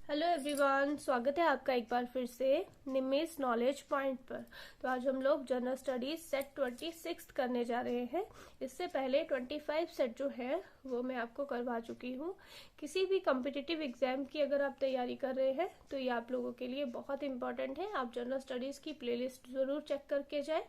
Hello everyone, स्वागत है आपका एक बार फिर से निमिस नॉलेज पॉइंट पर। तो आज हम लोग जनरल स्टडीज सेट 26 करने जा रहे हैं। इससे पहले 25 सेट जो है वो मैं आपको करवा चुकी हूँ। किसी भी कॉम्पिटिटिव एग्जाम की अगर आप तैयारी कर रहे हैं तो ये आप लोगों के लिए बहुत इंपॉर्टेंट है। आप जनरल स्टडीज की प्लेलिस्ट जरूर चेक करके जाए।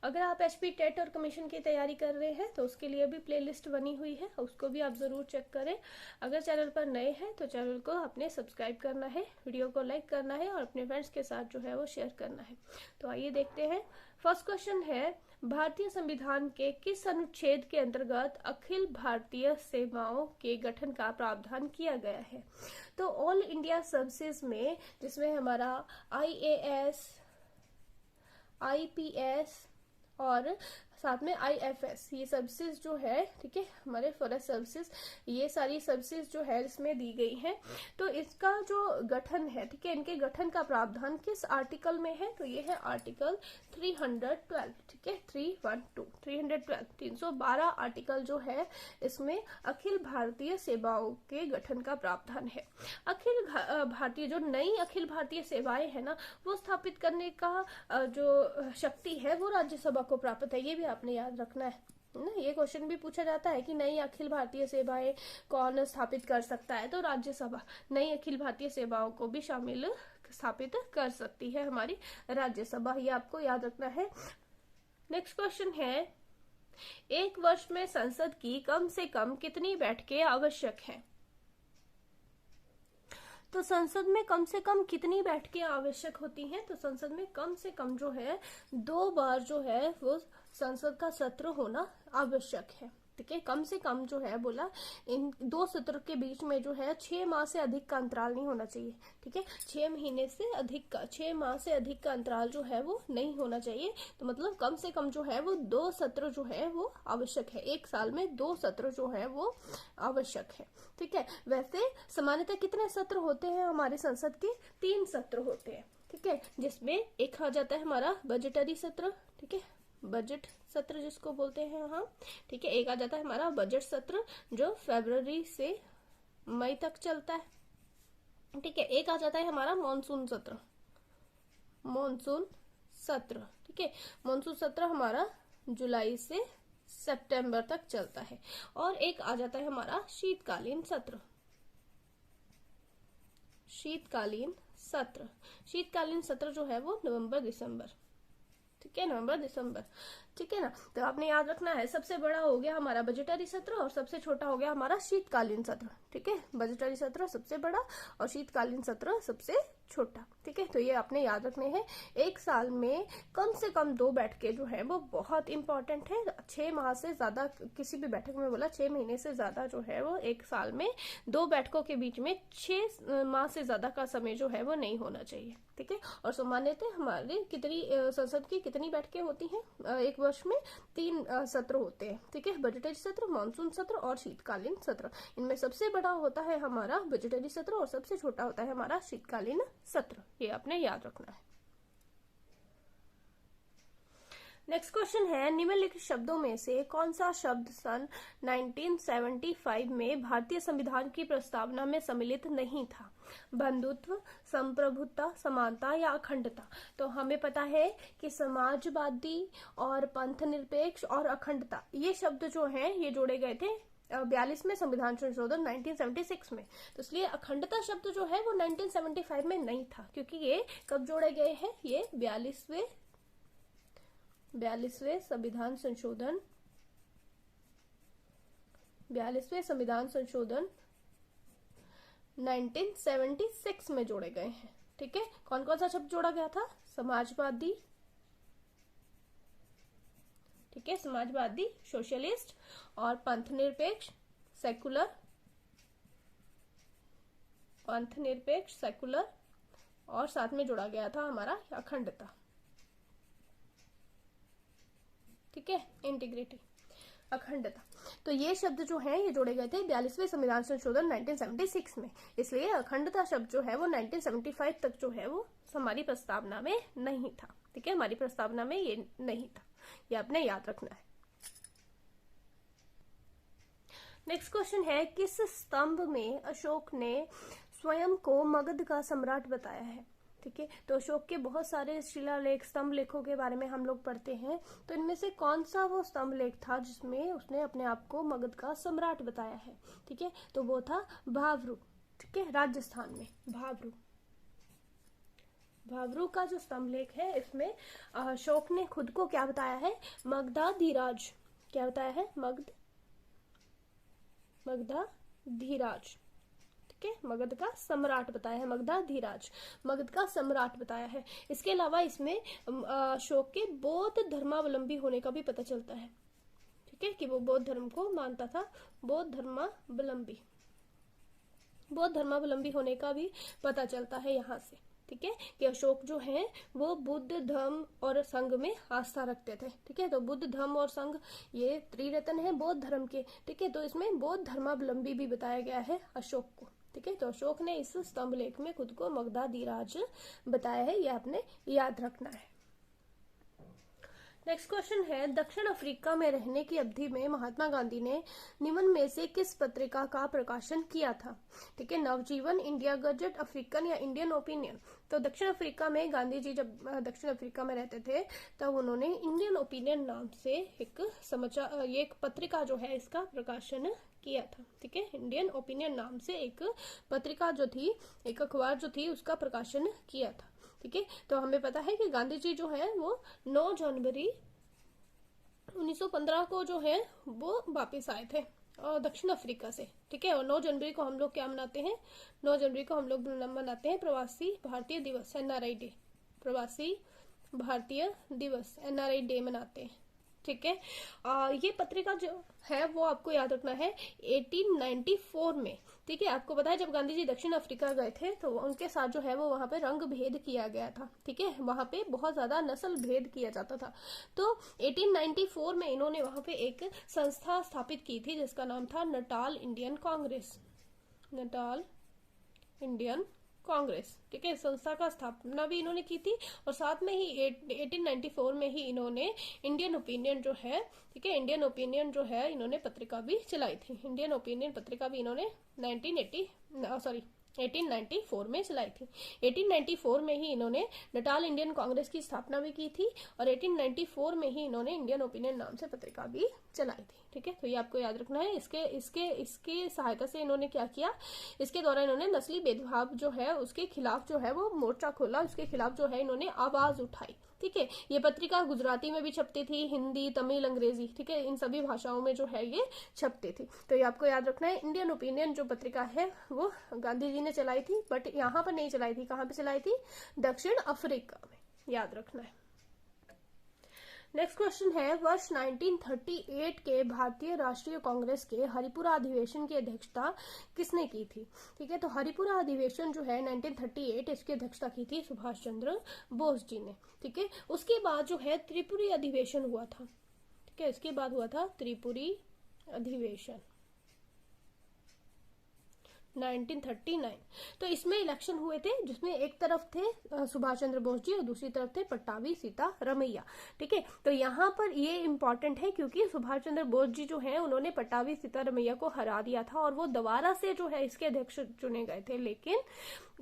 अगर आप एचपी टेट और कमीशन की तैयारी कर रहे हैं तो उसके लिए भी प्लेलिस्ट बनी हुई है, उसको भी आप जरूर चेक करें। अगर चैनल पर नए हैं तो चैनल को आपने सब्सक्राइब करना है, वीडियो को लाइक करना है और अपने फ्रेंड्स के साथ जो है वो शेयर करना है। तो आइए देखते हैं। फर्स्ट क्वेश्चन है, भारतीय संविधान के किस अनुच्छेद के अंतर्गत अखिल भारतीय सेवाओं के गठन का प्रावधान किया गया है? तो ऑल इंडिया सर्विसेज में, जिसमें हमारा आईएएस, आईपीएस और साथ में आईएफएस, ये सर्विसेज जो है, ठीक है, हमारे फॉरेस्ट सर्विसेज, ये सारी सर्विसेज जो है इसमें दी गई हैं। तो इसका जो गठन है, ठीक है, इनके गठन का प्रावधान किस आर्टिकल में है? तो ये है आर्टिकल 312, ठीक है, 312 312 आर्टिकल जो है इसमें अखिल भारतीय सेवाओं के गठन का प्रावधान है। अखिल भारतीय, जो नई अखिल भारतीय सेवाएं है ना, वो स्थापित करने का जो शक्ति है वो राज्यसभा को प्राप्त है। ये भी आपने याद रखना है ना। ये क्वेश्चन भी पूछा जाता है कि नई अखिल भारतीय सेवाएं कौन स्थापित कर सकता है? तो राज्यसभा नई अखिल भारतीय सेवाओं को भी शामिल स्थापित कर सकती है हमारी राज्यसभा। ये आपको याद रखना है। नेक्स्ट क्वेश्चन है, एक वर्ष में संसद की कम से कम कितनी बैठकें आवश्यक हैं? तो संसद में कम से कम कितनी बैठकें आवश्यक होती हैं? तो संसद में कम से कम जो है 2 बार जो है वो संसद का सत्र होना आवश्यक है, ठीक है। कम से कम जो है बोला, इन 2 सत्र के बीच में जो है 6 माह से अधिक का अंतराल नहीं होना चाहिए, ठीक है। 6 महीने से अधिक का, 6 माह से अधिक का अंतराल जो है वो नहीं होना चाहिए। तो मतलब कम से कम जो है वो 2 सत्र जो है वो आवश्यक है। एक साल में 2 सत्र जो है वो आवश्यक है, ठीक है। वैसे सामान्यतः कितने सत्र होते हैं हमारे संसद के? 3 सत्र होते हैं, ठीक है, जिसमें एक आ जाता है हमारा बजटरी सत्र, ठीक है, बजट सत्र जिसको बोलते हैं हम, ठीक है। एक आ जाता है हमारा बजट सत्र जो फरवरी से मई तक चलता है, ठीक है। एक आ जाता है हमारा मॉनसून सत्र, मॉनसून सत्र, ठीक है। मॉनसून सत्र हमारा जुलाई से सितंबर तक चलता है। और एक आ जाता है हमारा शीतकालीन सत्र, शीतकालीन सत्र। शीतकालीन सत्र जो है वो नवंबर दिसंबर, ठीक है, नवंबर दिसंबर, ठीक है ना। तो आपने याद रखना है, सबसे बड़ा हो गया हमारा बजटरी सत्र और सबसे छोटा हो गया हमारा शीतकालीन सत्र, ठीक है। बजटरी सत्र सबसे बड़ा और शीतकालीन सत्र सबसे छोटा, ठीक है। तो ये आपने याद रखने हैं। एक साल में कम से कम 2 बैठकें जो है वो बहुत इंपॉर्टेंट है। 6 माह से ज्यादा, किसी भी बैठक में बोला 6 महीने से ज्यादा जो है वो एक साल में 2 बैठकों के बीच में 6 माह से ज्यादा का समय जो है वो नहीं होना चाहिए, ठीक है। और सामान्यतः हमारे कितनी संसद की कितनी बैठकें होती हैं एक वर्ष में? 3 सत्र होते हैं, ठीक है। बजटरी सत्र, मानसून सत्र और शीतकालीन सत्र। इनमें सबसे बड़ा होता है हमारा बजटरी सत्र और सबसे छोटा होता है हमारा शीतकालीन सत्र। ये आपने याद रखना है। नेक्स्ट क्वेश्चन है, निम्नलिखित शब्दों में से कौन सा शब्द सन 1975 में भारतीय संविधान की प्रस्तावना में सम्मिलित नहीं था? बंधुत्व, संप्रभुता, समानता या अखंडता? तो हमें पता है कि समाजवादी और पंथ निरपेक्ष और अखंडता, ये शब्द जो हैं ये जोड़े गए थे 42वें संविधान संशोधन 1976 में। तो इसलिए अखंडता शब्द जो है वो 1975 में नहीं था, क्योंकि ये कब जोड़े गए हैं? ये 42वें संविधान संशोधन, 42वें संविधान संशोधन 1976 में जोड़े गए हैं, ठीक है। कौन कौन सा शब्द जोड़ा गया था? समाजवादी, ठीक है, समाजवादी, सोशलिस्ट और पंथ निरपेक्ष, सेकुलर, पंथ निरपेक्ष, सेकुलर, और साथ में जोड़ा गया था हमारा अखंडता, ठीक है, इंटीग्रिटी, अखंडता। तो ये शब्द जो है ये जोड़े गए थे 42वें संविधान संशोधन 1976 में। इसलिए अखंडता शब्द जो है वो 1975 तक जो है वो हमारी प्रस्तावना में नहीं था, ठीक है, हमारी प्रस्तावना में ये नहीं था। ये आपने याद रखना है। नेक्स्ट क्वेश्चन है, किस स्तंभ में अशोक ने स्वयं को मगध का सम्राट बताया है। ठीक है, तो अशोक के बहुत सारे शिलालेख स्तंभ लेखों के बारे में हम लोग पढ़ते हैं, तो इनमें से कौन सा वो स्तंभ लेख था जिसमें उसने अपने आप को मगध का सम्राट बताया है? ठीक है, तो वो था भावरू। ठीक है, राजस्थान में भावरू। भावरू का जो स्तंभ लेख है, इसमें अशोक ने खुद को क्या बताया है? मगधाधीराज। क्या बताया है? मगधाधीराज। ठीक है, मगध का सम्राट बताया है, मगधाधीराज, मगध का सम्राट बताया है। इसके अलावा इसमें अशोक के बौद्ध धर्मावलंबी होने का भी पता चलता है। ठीक है, कि वो बौद्ध धर्म को मानता था, बौद्ध धर्मावलंबी होने का भी पता चलता है यहाँ से। ठीक है, कि अशोक जो है वो बुद्ध धर्म और संघ में आस्था रखते थे। ठीक है, तो बुद्ध धर्म और संघ ये त्रिरत्न है बौद्ध धर्म के। ठीक है, तो इसमें बौद्ध धर्मावलंबी भी बताया गया है अशोक को। ठीक है, तो अशोक ने इस स्तंभ लेख में खुद को मगधाधीराज बताया है, यह आपने याद रखना है। नेक्स्ट क्वेश्चन है, दक्षिण अफ्रीका में रहने की अवधि में महात्मा गांधी ने निम्न में से किस पत्रिका का प्रकाशन किया था? ठीक है, नवजीवन, इंडिया गजट, अफ्रीकन या इंडियन ओपिनियन। तो दक्षिण अफ्रीका में गांधी जी जब दक्षिण अफ्रीका में रहते थे तब उन्होंने इंडियन ओपिनियन नाम से एक समाचार, ये एक पत्रिका जो है इसका प्रकाशन किया था। ठीक है, इंडियन ओपिनियन नाम से एक पत्रिका जो थी, एक अखबार जो थी, उसका प्रकाशन किया था। ठीक है, तो हमें पता है कि गांधी जी जो है वो 9 जनवरी 1915 को जो है वो वापस आए थे दक्षिण अफ्रीका से। ठीक है, और 9 जनवरी को हम लोग क्या मनाते हैं? 9 जनवरी को हम लोग मनाते हैं प्रवासी भारतीय दिवस, NRI डे, प्रवासी भारतीय दिवस, NRI डे मनाते हैं। ठीक है, ये पत्रिका जो है वो आपको याद रखना है 1894 में। ठीक है, आपको पता है जब गांधी जी दक्षिण अफ्रीका गए थे तो उनके साथ जो है वो वहां पे रंग भेद किया गया था। ठीक है, वहां पे बहुत ज्यादा नस्ल भेद किया जाता था। तो 1894 में इन्होंने वहां पे एक संस्था स्थापित की थी जिसका नाम था Natal Indian Congress, Natal Indian Congress. ठीक है, संस्था का स्थापना भी इन्होंने की थी और साथ में ही 1894 में ही इन्होंने इंडियन ओपिनियन जो है, ठीक है, इंडियन ओपिनियन जो है इन्होंने पत्रिका भी चलाई थी। इंडियन ओपिनियन पत्रिका भी इन्होंने 1894 में चलाई थी। 1894 में ही इन्होंने नटाल इंडियन कांग्रेस की स्थापना भी की थी और 1894 में ही इन्होंने इंडियन ओपिनियन नाम से पत्रिका भी चलाई थी। ठीक है, तो ये आपको याद रखना है। इसके सहायता से इन्होंने क्या किया, इसके द्वारा इन्होंने नस्ली भेदभाव जो है उसके खिलाफ जो है वो मोर्चा खोला, उसके खिलाफ जो है इन्होंने आवाज उठाई। ठीक है, ये पत्रिका गुजराती में भी छपती थी, हिंदी, तमिल, अंग्रेजी, ठीक है, इन सभी भाषाओं में जो है ये छपती थी। तो ये आपको याद रखना है। इंडियन ओपिनियन जो पत्रिका है वो गांधी जी ने चलाई थी, बट यहाँ पर नहीं चलाई थी। कहाँ पे चलाई थी? दक्षिण अफ्रीका में, याद रखना है। नेक्स्ट क्वेश्चन है, वर्ष 1938 के भारतीय राष्ट्रीय कांग्रेस के हरिपुरा अधिवेशन की अध्यक्षता किसने की थी? ठीक है, तो हरिपुरा अधिवेशन जो है 1938, इसकी अध्यक्षता की थी सुभाष चंद्र बोस जी ने। ठीक है, उसके बाद जो है त्रिपुरी अधिवेशन हुआ था। ठीक है, इसके बाद हुआ था त्रिपुरी अधिवेशन 1939। तो इसमें इलेक्शन हुए थे जिसमें एक तरफ थे सुभाष चंद्र बोस जी और दूसरी तरफ थे पट्टाभी सीतारमैया। ठीक है, तो यहाँ पर ये इम्पोर्टेंट है क्योंकि सुभाष चंद्र बोस जी जो है उन्होंने पट्टाभी सीतारमैया को हरा दिया था और वो दोबारा से जो है इसके अध्यक्ष चुने गए थे। लेकिन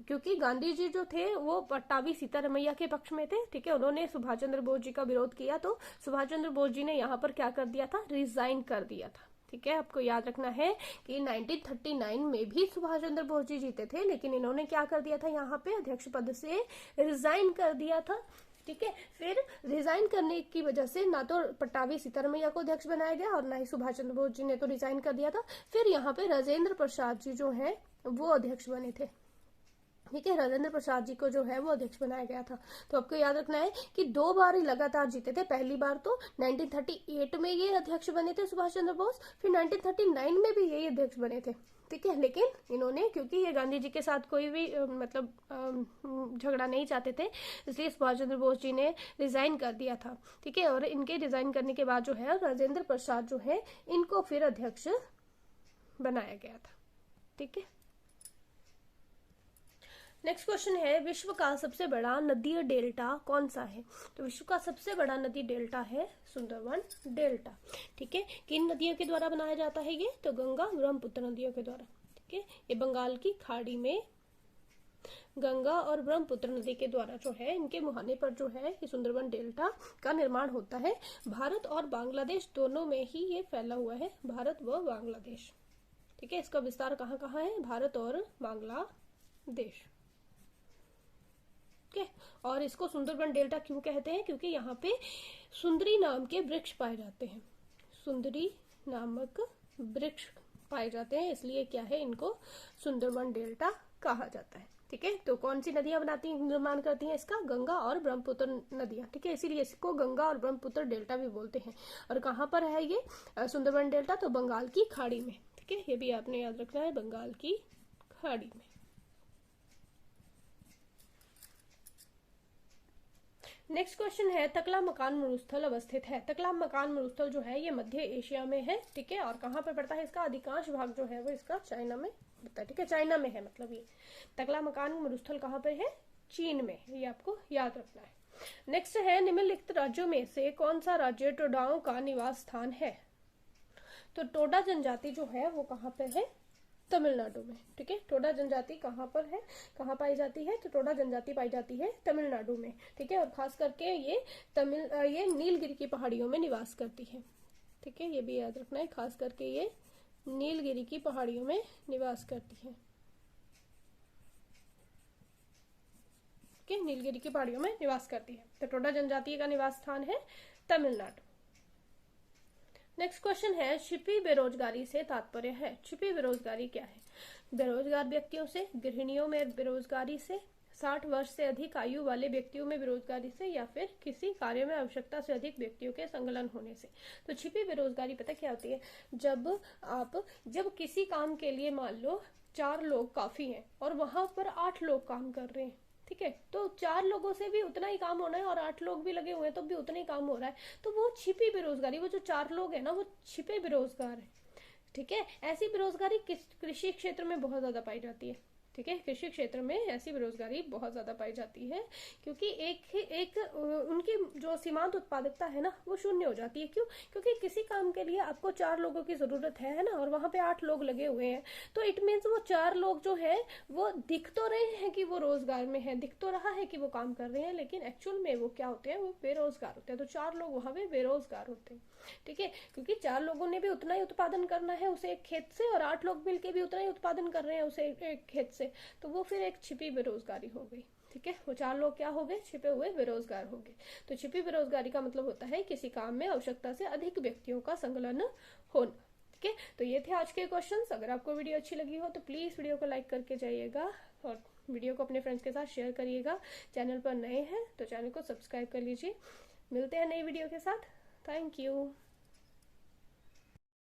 क्योंकि गांधी जी जो थे वो पट्टाभी सीतारमैया के पक्ष में थे, ठीक है, उन्होंने सुभाष चंद्र बोस जी का विरोध किया तो सुभाष चंद्र बोस जी ने यहाँ पर क्या कर दिया था? रिजाइन कर दिया था। ठीक है, आपको याद रखना है कि 1939 में भी सुभाष चंद्र बोस जी जीते थे, लेकिन इन्होंने क्या कर दिया था? यहाँ पे अध्यक्ष पद से रिजाइन कर दिया था। ठीक है, फिर रिजाइन करने की वजह से ना तो पट्टाभी सीतारमैया को अध्यक्ष बनाया गया और ना ही सुभाष चंद्र बोस जी ने तो रिजाइन कर दिया था। फिर यहाँ पे राजेंद्र प्रसाद जी जो है वो अध्यक्ष बने थे। ठीक है, राजेंद्र प्रसाद जी को जो है वो अध्यक्ष बनाया गया था। तो आपको याद रखना है कि 2 बार ही लगातार जीते थे। पहली बार तो 1938 में ये अध्यक्ष बने थे सुभाष चंद्र बोस, फिर 1939 में भी यही अध्यक्ष बने थे। ठीक है, लेकिन इन्होंने, क्योंकि ये गांधी जी के साथ कोई भी झगड़ा नहीं चाहते थे, इसलिए सुभाष चंद्र बोस जी ने रिजाइन कर दिया था। ठीक है, और इनके रिजाइन करने के बाद जो है राजेंद्र प्रसाद जो है इनको फिर अध्यक्ष बनाया गया था। ठीक है, नेक्स्ट क्वेश्चन है, विश्व का सबसे बड़ा नदीय डेल्टा कौन सा है? तो विश्व का सबसे बड़ा नदी डेल्टा है सुंदरवन डेल्टा। ठीक है, किन नदियों के द्वारा बनाया जाता है ये? तो गंगा, ब्रह्मपुत्र नदियों के द्वारा। ठीक है, ये बंगाल की खाड़ी में गंगा और ब्रह्मपुत्र नदी के द्वारा जो है इनके मुहाने पर जो है ये सुंदरबन डेल्टा का निर्माण होता है। भारत और बांग्लादेश दोनों में ही ये फैला हुआ है, भारत व बांग्लादेश। ठीक है, इसका विस्तार कहाँ कहाँ है, भारत और बांग्लादेश। ठीक है, और इसको सुंदरबन डेल्टा क्यों कहते हैं, क्योंकि यहाँ पे सुंदरी नाम के वृक्ष पाए जाते हैं, सुंदरी नामक वृक्ष पाए जाते हैं, इसलिए क्या है, इनको सुंदरबन डेल्टा कहा जाता है। ठीक है, तो कौन सी नदियां बनाती निर्माण करती हैं इसका, गंगा और ब्रह्मपुत्र नदियां। ठीक है, इसीलिए इसको गंगा और ब्रह्मपुत्र डेल्टा भी बोलते हैं। और कहाँ पर है ये सुंदरबन डेल्टा, तो बंगाल की खाड़ी में। ठीक है, ये भी आपने याद रखना है, बंगाल की खाड़ी में। नेक्स्ट क्वेश्चन है, तकला मकान मरुस्थल अवस्थित है। तकला मकान मरुस्थल जो है ये मध्य एशिया में है। ठीक है, और कहाँ पर पड़ता है, इसका अधिकांश भाग जो है वो इसका चाइना में पड़ता है। ठीक है, चाइना में है, मतलब ये तकला मकान मरुस्थल कहाँ पे है, चीन में, ये आपको याद रखना है। नेक्स्ट है, निम्नलिखित राज्यों में से कौन सा राज्य टोडाओं का निवास स्थान है। तो टोडा जनजाति जो है वो कहाँ पे है, तमिलनाडु में। ठीक है, टोडा जनजाति कहाँ पर है, कहाँ पाई जाती है, तो टोडा जनजाति पाई जाती है तमिलनाडु में। ठीक है, और खास करके ये नीलगिरी की पहाड़ियों में निवास करती है। ठीक है, ये भी याद रखना है, खास करके ये नीलगिरी की पहाड़ियों में निवास करती है। ठीक है, नीलगिरी की पहाड़ियों में निवास करती है, तो टोडा जनजाति का निवास स्थान है तमिलनाडु। नेक्स्ट क्वेश्चन है, छिपी बेरोजगारी से तात्पर्य है। छिपी बेरोजगारी क्या है, बेरोजगार व्यक्तियों से, गृहिणियों में बेरोजगारी से, 60 वर्ष से अधिक आयु वाले व्यक्तियों में बेरोजगारी से, या फिर किसी कार्य में आवश्यकता से अधिक व्यक्तियों के संलग्न होने से। तो छिपी बेरोजगारी पता क्या होती है, जब किसी काम के लिए मान लो 4 लोग काफी हैं और वहां पर 8 लोग काम कर रहे हैं। ठीक है, तो 4 लोगों से भी उतना ही काम होना है और 8 लोग भी लगे हुए हैं तो भी उतना ही काम हो रहा है, तो वो छिपी बेरोजगारी, वो जो 4 लोग है ना वो छिपे बेरोजगार है। ठीक है, ऐसी बेरोजगारी कृषि क्षेत्र में बहुत ज्यादा पाई जाती है। ठीक है, कृषि क्षेत्र में ऐसी बेरोजगारी बहुत ज्यादा पाई जाती है, क्योंकि एक उनकी जो सीमांत उत्पादकता है ना वो शून्य हो जाती है। क्यों, क्योंकि किसी काम के लिए आपको 4 लोगों की जरूरत है ना, और वहां पे 8 लोग लगे हुए हैं, तो इट मीन्स वो 4 लोग जो है वो दिख तो रहे हैं कि वो रोजगार में है, दिख तो रहा है कि वो काम कर रहे हैं, लेकिन एक्चुअल में वो क्या होते हैं, वो बेरोजगार होते हैं। तो 4 लोग वहां पे बेरोजगार होते हैं। ठीक है, क्योंकि 4 लोगों ने भी उतना ही उत्पादन करना है उसे एक खेत से, और 8 लोग मिलके भी उतना ही उत्पादन कर रहे हैं उसे एक खेत से, तो वो फिर एक छिपी बेरोजगारी हो गई। ठीक है, वो 4 लोग क्या हो गए, छिपे हुए बेरोजगार हो गए। तो छिपी बेरोजगारी का मतलब होता है किसी काम में आवश्यकता से अधिक व्यक्तियों का संलग्न होना। ठीक है, तो ये थे आज के क्वेश्चंस। अगर आपको वीडियो अच्छी लगी हो तो प्लीज वीडियो को लाइक करके जाइएगा और वीडियो को अपने फ्रेंड्स के साथ शेयर करिएगा। चैनल पर नए हैं तो चैनल को सब्सक्राइब कर लीजिए। मिलते हैं नई वीडियो के साथ। Thank you.